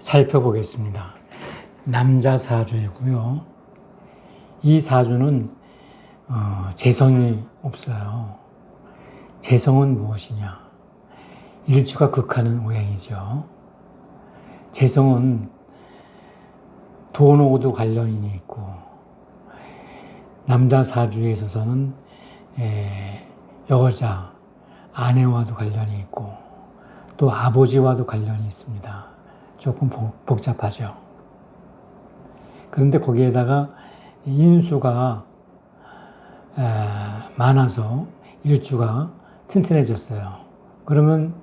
살펴보겠습니다. 남자 사주이고요. 이 사주는 재성이 없어요. 재성은 무엇이냐? 일주가 극하는 오행이죠. 재성은 돈하고도 관련이 있고, 남자 사주에 있어서는 여자, 아내와도 관련이 있고, 또 아버지와도 관련이 있습니다. 조금 복잡하죠. 그런데 거기에다가 인수가 많아서 일주가 튼튼해졌어요. 그러면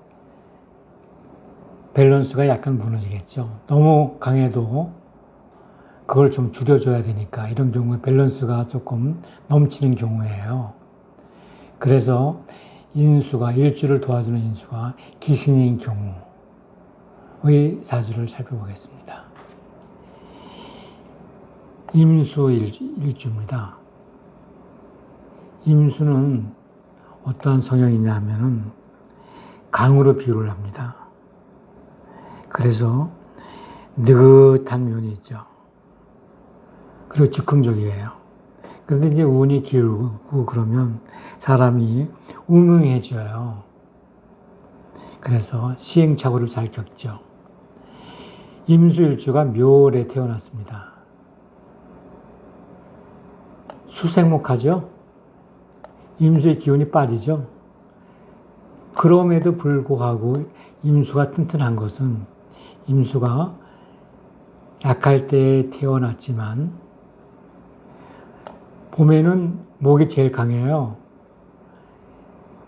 밸런스가 약간 무너지겠죠. 너무 강해도 그걸 좀 줄여줘야 되니까 이런 경우에 밸런스가 조금 넘치는 경우예요. 그래서 인수가, 일주를 도와주는 인수가 기신인 경우의 사주를 살펴보겠습니다. 임수 일주입니다. 임수는 어떠한 성향이냐 하면은 강으로 비유를 합니다. 그래서 느긋한 면이 있죠. 그리고 즉흥적이에요. 그런데 이제 운이 길고 그러면 사람이 우명해져요. 그래서 시행착오를 잘 겪죠. 임수일주가 묘월에 태어났습니다. 수생목하죠? 임수의 기운이 빠지죠? 그럼에도 불구하고 임수가 튼튼한 것은 임수가 약할 때 태어났지만 봄에는 목이 제일 강해요.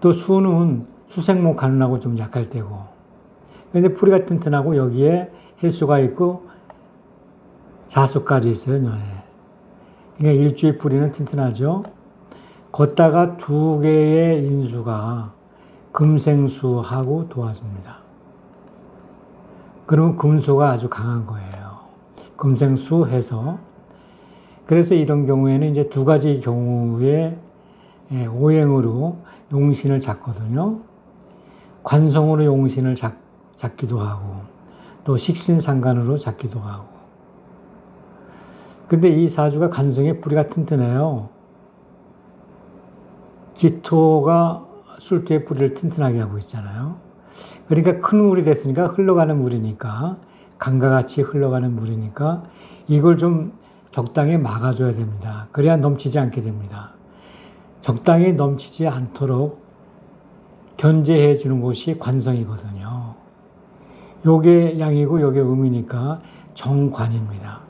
또 수는 수생목 가느라고 좀 약할 때고. 그런데 풀이가 튼튼하고 여기에 해수가 있고 자수까지 있어요, 년에. 그러니까 일주의 풀이는 튼튼하죠. 걷다가 두 개의 인수가 금생수하고 도와줍니다. 그러면 금수가 아주 강한 거예요. 금생수 해서. 그래서 이런 경우에는 이제 두 가지 경우에 오행으로 용신을 잡거든요. 관성으로 용신을 잡기도 하고, 또 식신상간으로 잡기도 하고. 근데 이 사주가 간성의 뿌리가 튼튼해요. 기토가 술토의 뿌리를 튼튼하게 하고 있잖아요. 그러니까 큰 물이 됐으니까 흘러가는 물이니까, 강과 같이 흘러가는 물이니까 이걸 좀 적당히 막아줘야 됩니다. 그래야 넘치지 않게 됩니다. 적당히 넘치지 않도록 견제해 주는 것이 관성이거든요. 요게 양이고 요게 음이니까 정관입니다.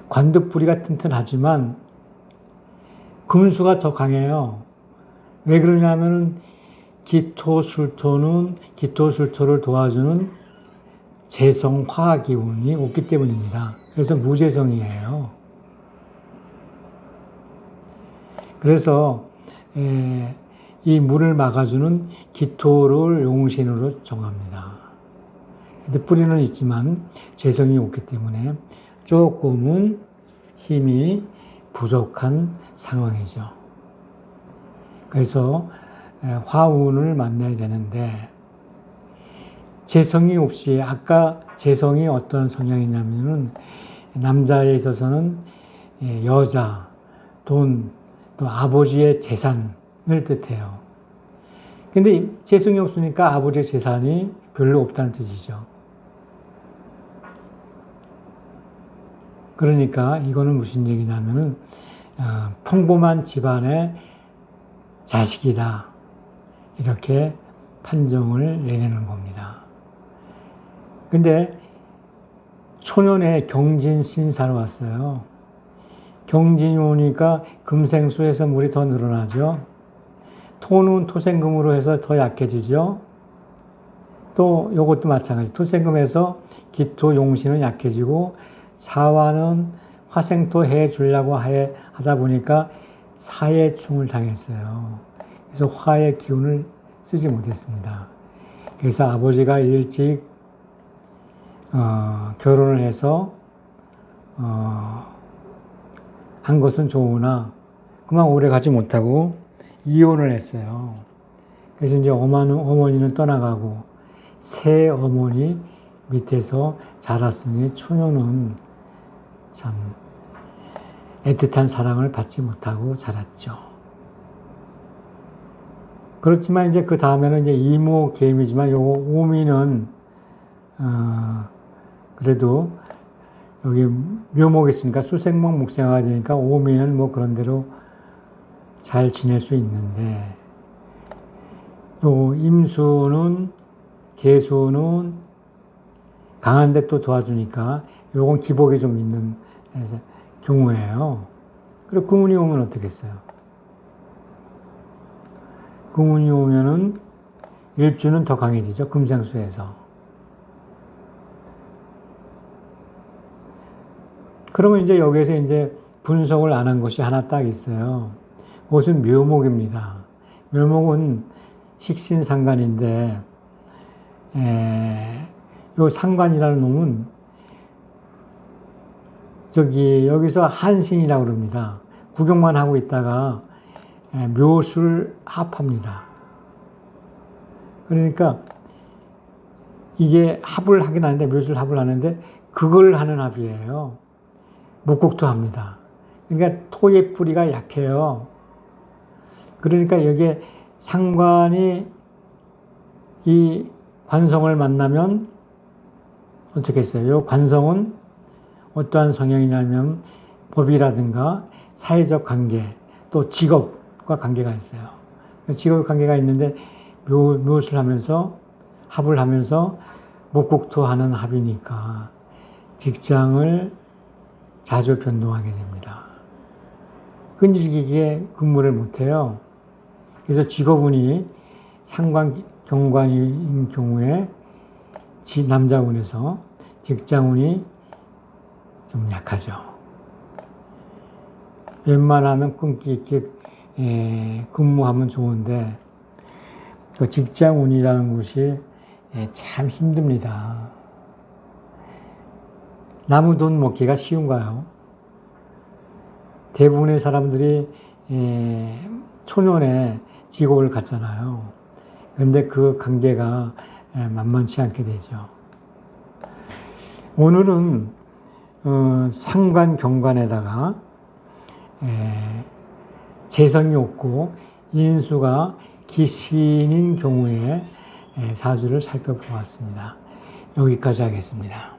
관도 뿌리가 튼튼하지만 금수가 더 강해요. 왜 그러냐면은 기토, 술토는 기토, 술토를 도와주는 재성, 화 기운이 없기 때문입니다. 그래서 무재성이에요. 그래서 이 물을 막아주는 기토를 용신으로 정합니다. 근데 뿌리는 있지만 재성이 없기 때문에 조금은 힘이 부족한 상황이죠. 그래서 화운을 만나야 되는데 재성이 없이, 아까 재성이 어떤 성향이냐면은 남자에 있어서는 여자, 돈, 또 아버지의 재산을 뜻해요. 근데 재성이 없으니까 아버지의 재산이 별로 없다는 뜻이죠. 그러니까 이거는 무슨 얘기냐면은 평범한 집안의 자식이다, 이렇게 판정을 내리는 겁니다. 근데 초년에 경진신사로 왔어요. 경진이 오니까 금생수에서 물이 더 늘어나죠. 토는 토생금으로 해서 더 약해지죠. 또 이것도 마찬가지. 토생금에서 기토 용신은 약해지고, 사화는 화생토 해 주려고 하다 보니까 사해충을 당했어요. 그래서 화의 기운을 쓰지 못했습니다. 그래서 아버지가 일찍 결혼을 해서 한 것은 좋으나 그만 오래 가지 못하고 이혼을 했어요. 그래서 이제 어머니는 떠나가고 새 어머니 밑에서 자랐으니 초녀는 참 애틋한 사랑을 받지 못하고 자랐죠. 그렇지만 이제 그 다음에는 이제 이모개미지만 요거 오미는 그래도 여기 묘목이 있으니까 수생목 목생화가 되니까 오미는 뭐 그런 대로 잘 지낼 수 있는데, 요 임수는 개수는 강한데 또 도와주니까 요건 기복이 좀 있는 경우예요. 그리고 금운이 오면 어떻겠어요? 금운이 오면은 일주는 더 강해지죠. 금생수에서. 그러면 이제 여기에서 이제 분석을 안 한 것이 하나 딱 있어요. 그것은 묘목입니다. 묘목은 식신상관인데, 요 상관이라는 놈은 여기서 한신이라고 그럽니다. 구경만 하고 있다가 묘술 합합니다. 그러니까 이게 합을 하긴 하는데, 묘술 합을 하는데 그걸 하는 합이에요. 목국토 합니다. 그러니까 토의 뿌리가 약해요. 그러니까 여기에 상관이 이 관성을 만나면 어떻게 했어요? 이 관성은 어떠한 성향이냐면 법이라든가 사회적 관계, 또 직업과 관계가 있어요. 직업 관계가 있는데 묘술 하면서 합을 하면서 목국토하는 합이니까 직장을 자주 변동하게 됩니다. 끈질기게 근무를 못해요. 그래서 직업운이 상관 경관인 경우에 남자운에서 직장운이 좀 약하죠. 웬만하면 끈기 있게 근무하면 좋은데 그 직장운이라는 것이 참 힘듭니다. 남의 돈 먹기가 쉬운가요? 대부분의 사람들이 초년에 직업을 갖잖아요. 그런데 그 관계가 만만치 않게 되죠. 오늘은 상관 경관에다가 재성이 없고 인수가 기신인 경우에 사주를 살펴보았습니다. 여기까지 하겠습니다.